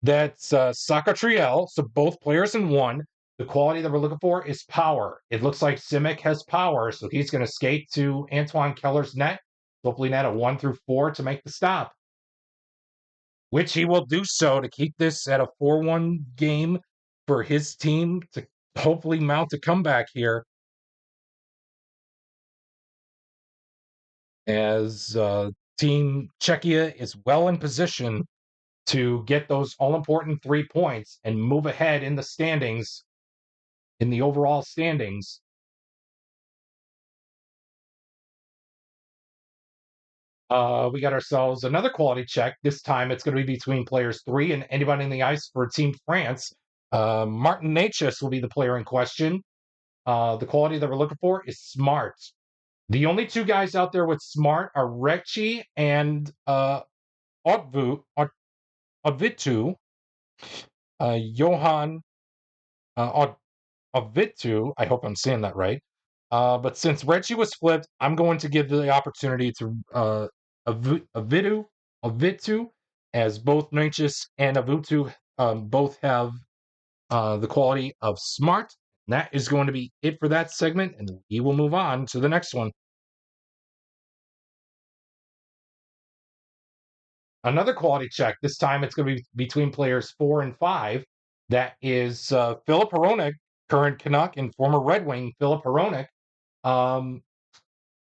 That's Sakatriel, so both players in one. The quality that we're looking for is power. It looks like Simic has power, so he's going to skate to Antoine Keller's net, hopefully net a 1-4 to make the stop, which he will do so to keep this at a 4-1 game for his team to hopefully mount a comeback here. As Team Czechia is well in position to get those all-important 3 points and move ahead in the standings, in the overall standings. We got ourselves another quality check. This time it's going to be between players 3 and anybody in the ice for Team France. Martin Natchez will be the player in question. The quality that we're looking for is smart. The only 2 guys out there with smart are Recchi and Odvitu. Johan Odvitu. I hope I'm saying that right. But since Reggie was flipped, I'm going to give the opportunity to Avitu, as both Natchez and Avutu both have the quality of smart. And that is going to be it for that segment, and we will move on to the next one. Another quality check. This time it's going to be between players 4 and 5. That is Philip Hronek, current Canuck and former Red Wing Philip Hronek.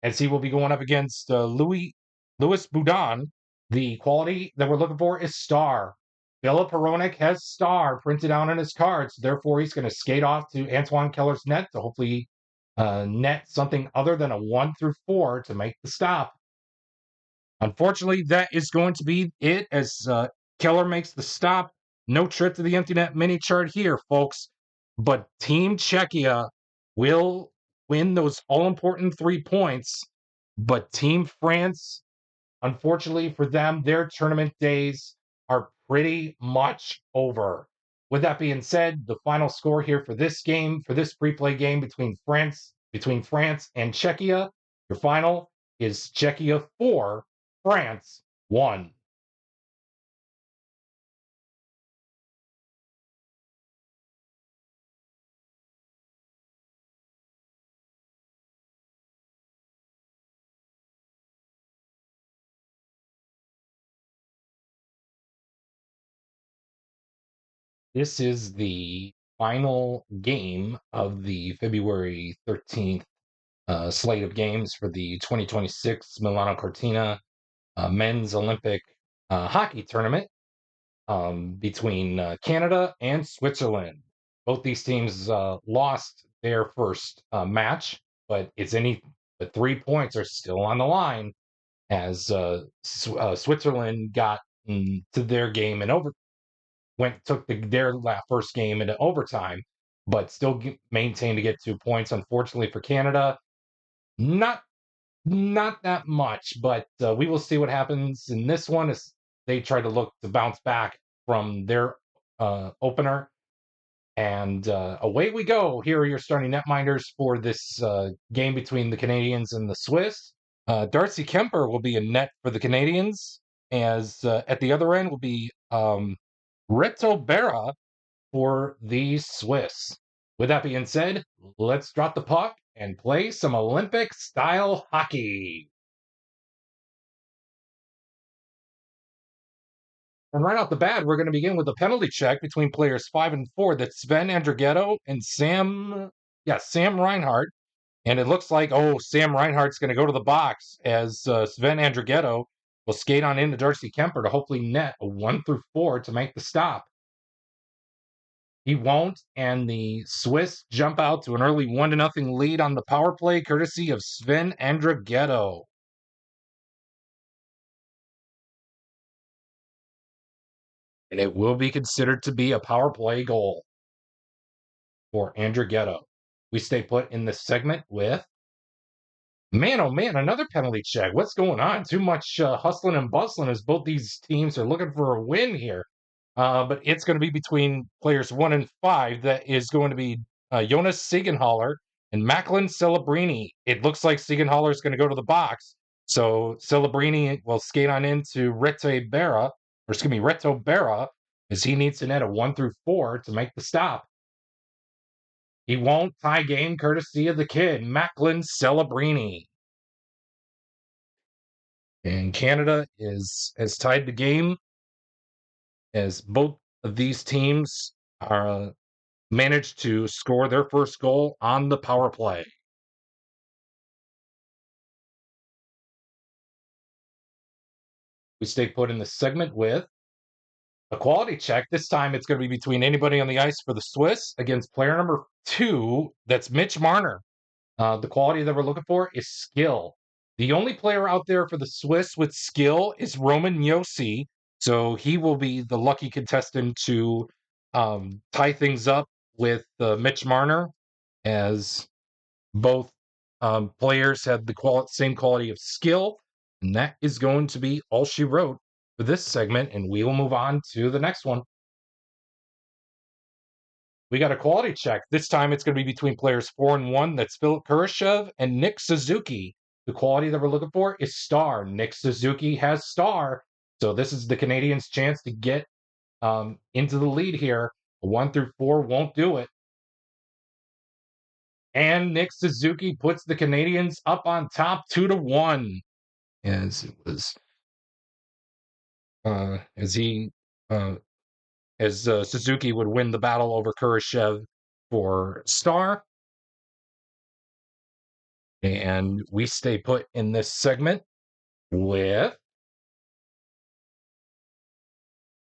As he will be going up against Louis Boudin. The quality that we're looking for is star. Philip Hronek has star printed out on his cards. Therefore, he's going to skate off to Antoine Keller's net to hopefully net something other than a 1-4 to make the stop. Unfortunately, that is going to be it as Keller makes the stop. No trip to the empty net mini chart here, folks. But Team Czechia will win those all-important 3 points. But Team France, unfortunately for them, their tournament days are pretty much over. With that being said, the final score here for this game, for this pre-play game between France and Czechia, your final is Czechia 4, France 1. This is the final game of the February 13th slate of games for the 2026 Millano Cortina men's Olympic hockey tournament between Canada and Switzerland. Both these teams lost their first match, but the 3 points are still on the line as Switzerland got to their game and took their first game into overtime, but still maintained to get 2 points. Unfortunately for Canada, not that much, but we will see what happens in this one as they try to look to bounce back from their opener. And away we go. Here are your starting netminders for this game between the Canadians and the Swiss. Darcy Kemper will be in net for the Canadians, as at the other end will be Reto Berra for the Swiss. With that being said, let's drop the puck and play some Olympic-style hockey. And right off the bat, we're going to begin with a penalty check between players 5 and 4. That's Sven Andrighetto and Sam Reinhart. And it looks like, Sam Reinhart's going to go to the box as Sven Andrighetto will skate on into Darcy Kemper to hopefully net a 1-4 to make the stop. He won't, and the Swiss jump out to an early 1-0 lead on the power play, courtesy of Sven Andrighetto. And it will be considered to be a power play goal for Andrighetto. We stay put in this segment with, man, oh man, another penalty check. What's going on? Too much hustling and bustling as both these teams are looking for a win here. But it's going to be between players 1 and 5. That is going to be Jonas Siegenthaler and Macklin Celebrini. It looks like Siegenthaler is going to go to the box. So Celebrini will skate on into Reto Berra, as he needs to net a 1-4 to make the stop. He won't. Tie game courtesy of the kid, Macklin Celebrini. And Canada has tied the game as both of these teams are managed to score their first goal on the power play. We stay put in this segment with a quality check. This time it's going to be between anybody on the ice for the Swiss against player number 2. That's Mitch Marner. The quality that we're looking for is skill. The only player out there for the Swiss with skill is Roman Josi. So he will be the lucky contestant to tie things up with Mitch Marner, as both players have the same quality of skill. And that is going to be all she wrote for this segment. And we will move on to the next one. We got a quality check. This time it's going to be between players 4 and 1. That's Philip Kurashev and Nick Suzuki. The quality that we're looking for is star. Nick Suzuki has star. So this is the Canadians' chance to get into the lead here. A 1-4 won't do it. And Nick Suzuki puts the Canadians up on top 2-1. As it was, Suzuki would win the battle over Kurashev for star. And we stay put in this segment with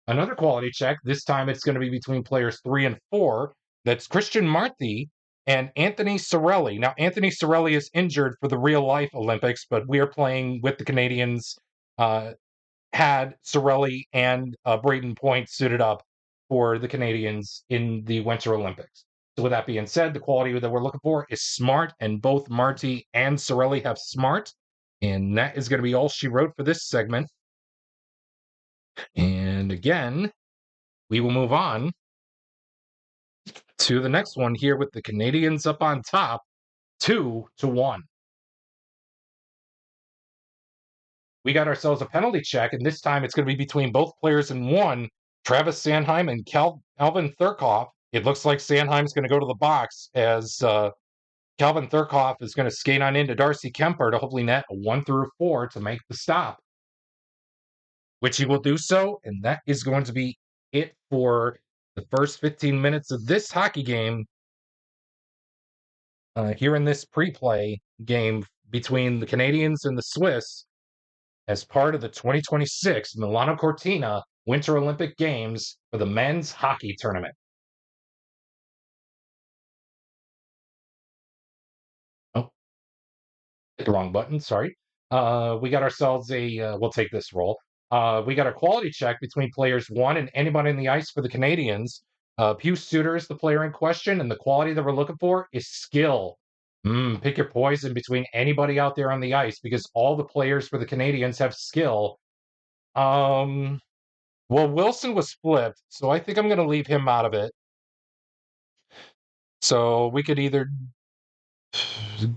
another quality check. This time it's going to be between players 3 and 4. That's Christian Marty and Anthony Sorelli. Now, Anthony Sorelli is injured for the real life Olympics, but we are playing with the Canadians. Had Sorelli and Braden Point suited up for the Canadians in the Winter Olympics. So with that being said, the quality that we're looking for is smart, and both Marty and Sorelli have smart. And that is going to be all she wrote for this segment. And again, we will move on to the next one here with the Canadians up on top, 2-1. We got ourselves a penalty check, and this time it's going to be between both players in 1, Travis Sanheim and Calvin Thurkoff. It looks like Sanheim's going to go to the box as Calvin Thurkoff is going to skate on into Darcy Kemper to hopefully net a 1-4 to make the stop, which he will do so, and that is going to be it for the first 15 minutes of this hockey game here in this pre-play game between the Canadians and the Swiss as part of the 2026 Millano Cortina Winter Olympic Games for the men's hockey tournament. Oh, hit the wrong button, sorry. We got ourselves we'll take this roll. We got a quality check between players 1 and anybody on the ice for the Canadians. Pius Suter is the player in question, and the quality that we're looking for is skill. Pick your poison between anybody out there on the ice, because all the players for the Canadians have skill. Well, Wilson was flipped, so I think I'm going to leave him out of it. So we could either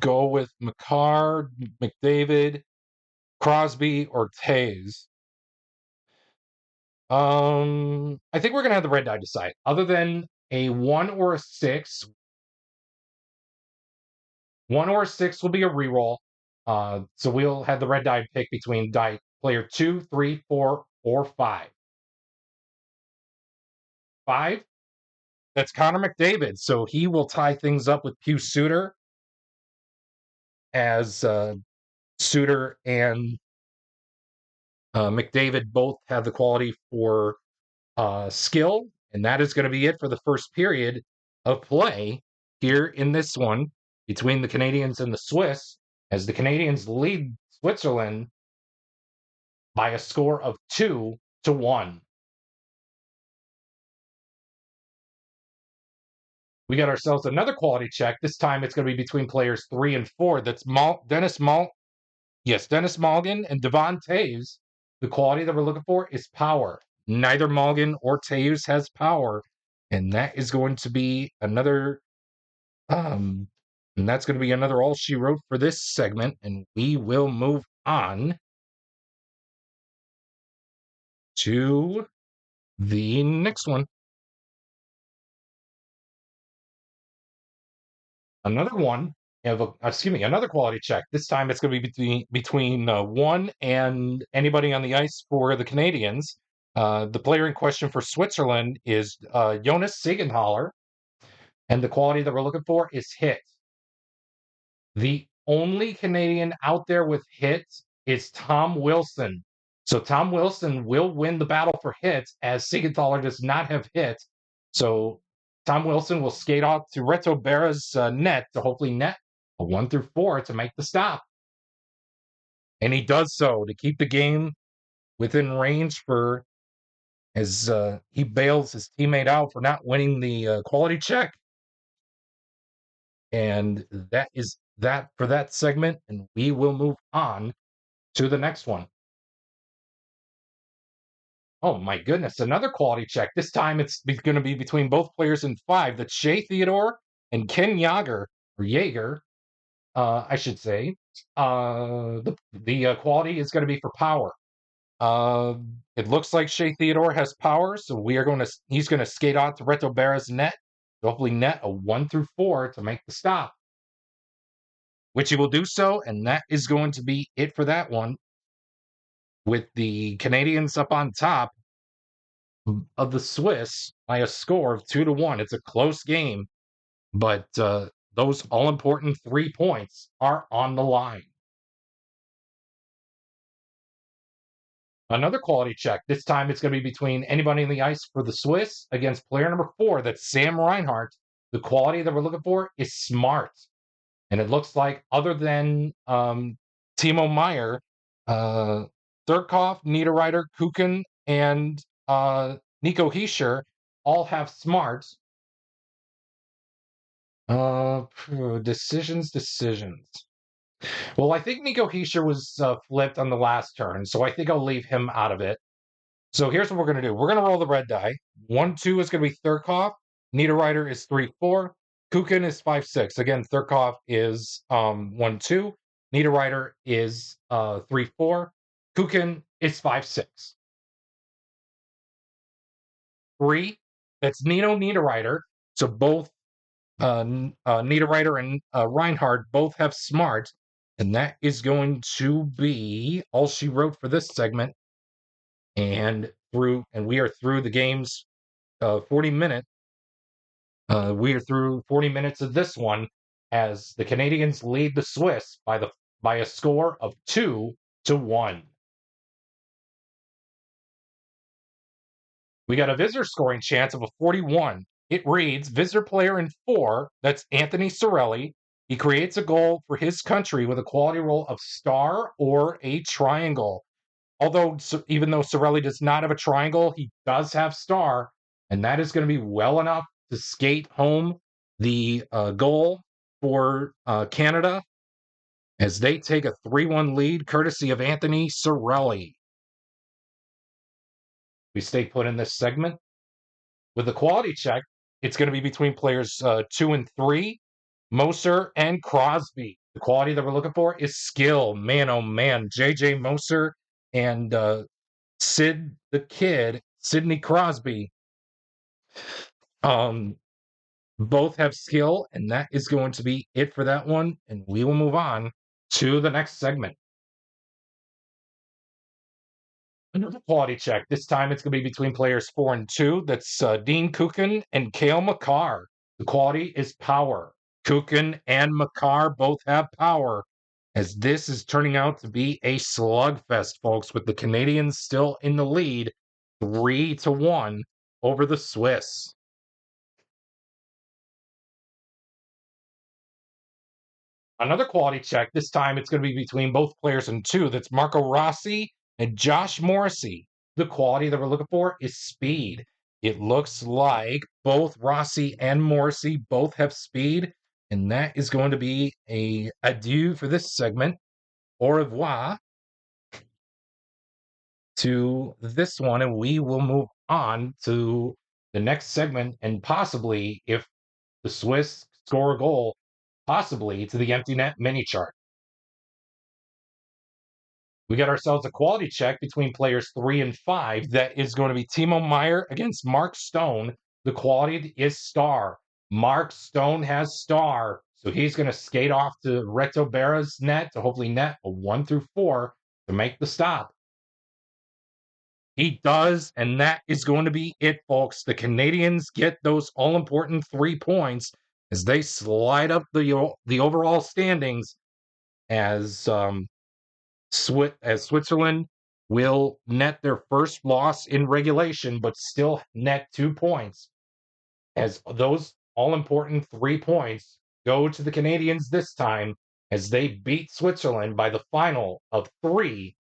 go with McCarr, McDavid, Crosby, or Taves. I think we're going to have the red die decide. Other than a 1 or a 6, 1 or a 6 will be a reroll. So we'll have the red die pick between player 2, 3, 4, or 5. 5? That's Connor McDavid. So he will tie things up with Pius Suter, as Suter and McDavid both have the quality for skill. And that is going to be it for the first period of play here in this one between the Canadians and the Swiss, as the Canadians lead Switzerland by a score of 2-1. We got ourselves another quality check. This time it's going to be between players 3 and 4. That's Dennis Malgin and Devon Taves. The quality that we're looking for is power. Neither Malgin or Taves has power, and that is going to be another and that's going to be another all she wrote for this segment, and we will move on to The next one. Another one another quality check. This time it's going to be between one and anybody on the ice for the Canadians. The player in question for Switzerland is Jonas Siegenthaler, and the quality that we're looking for is hit. The only Canadian out there with hits is Tom Wilson. So Tom Wilson will win the battle for hits as Siegenthaler does not have hits. So Tom Wilson will skate off to Reto Berra's net to hopefully net a 1 through 4 to make the stop. And he does so to keep the game within range for as he bails his teammate out for not winning the quality check. And that is that for that segment. And we will move on to the next one. Oh my goodness, another quality check. This time it's going to be between both players in 5. That's Shea Theodore and Ken Yager, or Jaeger, I should say. The quality is going to be for power. It looks like Shea Theodore has power, so he's going to skate out to Reto Berra's net, hopefully net a 1 through 4 to make the stop, which he will do so, and that is going to be it for that one. With the Canadians up on top of the Swiss by a score of 2-1. It's a close game, but those all important 3 points are on the line. Another quality check. This time it's going to be between anybody in the ice for the Swiss against player number 4. That's Sam Reinhart. The quality that we're looking for is smart. And it looks like other than Timo Meyer, Thurkov, Niederreiter, Kukin, and Nico Hischier all have smart. Decisions. Well, I think Nico Hischier was flipped on the last turn, so I think I'll leave him out of it. So here's what we're going to do. We're going to roll the red die. 1-2 is going to be Thurkov. Niederreiter is 3-4. Kukin is 5-6. Again, Thurkov is 1-2. Niederreiter is 3-4. Kukin is 5-6. 3. That's Nino Niederreiter. So both Niederreiter and Reinhardt both have smart, and that is going to be all she wrote for this segment. And we are through the game's 40-minute. We are through 40 minutes of this one as the Canadians lead the Swiss by a score of 2-1. We got a visitor scoring chance of a 41. It reads, visitor player in 4, that's Anthony Cirelli. He creates a goal for his country with a quality roll of star or a triangle. Although, even though Cirelli does not have a triangle, he does have star, and that is going to be well enough to skate home the goal for Canada as they take a 3-1 lead, courtesy of Anthony Cirelli. We stay put in this segment. With the quality check, it's going to be between players 2 and 3, Moser and Crosby. The quality that we're looking for is skill. Man, oh man, J.J. Moser and Sidney Crosby, both have skill, and that is going to be it for that one. And we will move on to the next segment. Another quality check. This time it's going to be between players 4 and 2. That's Dean Kukin and Cale Makar. The quality is power. Kukin and Makar both have power, as this is turning out to be a slugfest, folks, with the Canadians still in the lead 3-1 over the Swiss. Another quality check. This time it's going to be between both players in 2. That's Marco Rossi and Josh Morrissey. The quality that we're looking for is speed. It looks like both Rossi and Morrissey both have speed, and that is going to be a adieu for this segment. Au revoir to this one, and we will move on to the next segment, and possibly, if the Swiss score a goal, possibly to the empty net mini chart. We got ourselves a quality check between players 3 and 5. That is going to be Timo Meyer against Mark Stone. The quality is star. Mark Stone has star. So he's going to skate off to Reto Berra's net to hopefully net a 1 through 4 to make the stop. He does, and that is going to be it, folks. The Canadians get those all-important 3 points as they slide up the overall standings as Switzerland will net their first loss in regulation, but still net 2 points. As those all-important 3 points go to the Canadians this time as they beat Switzerland by the final of 3-1.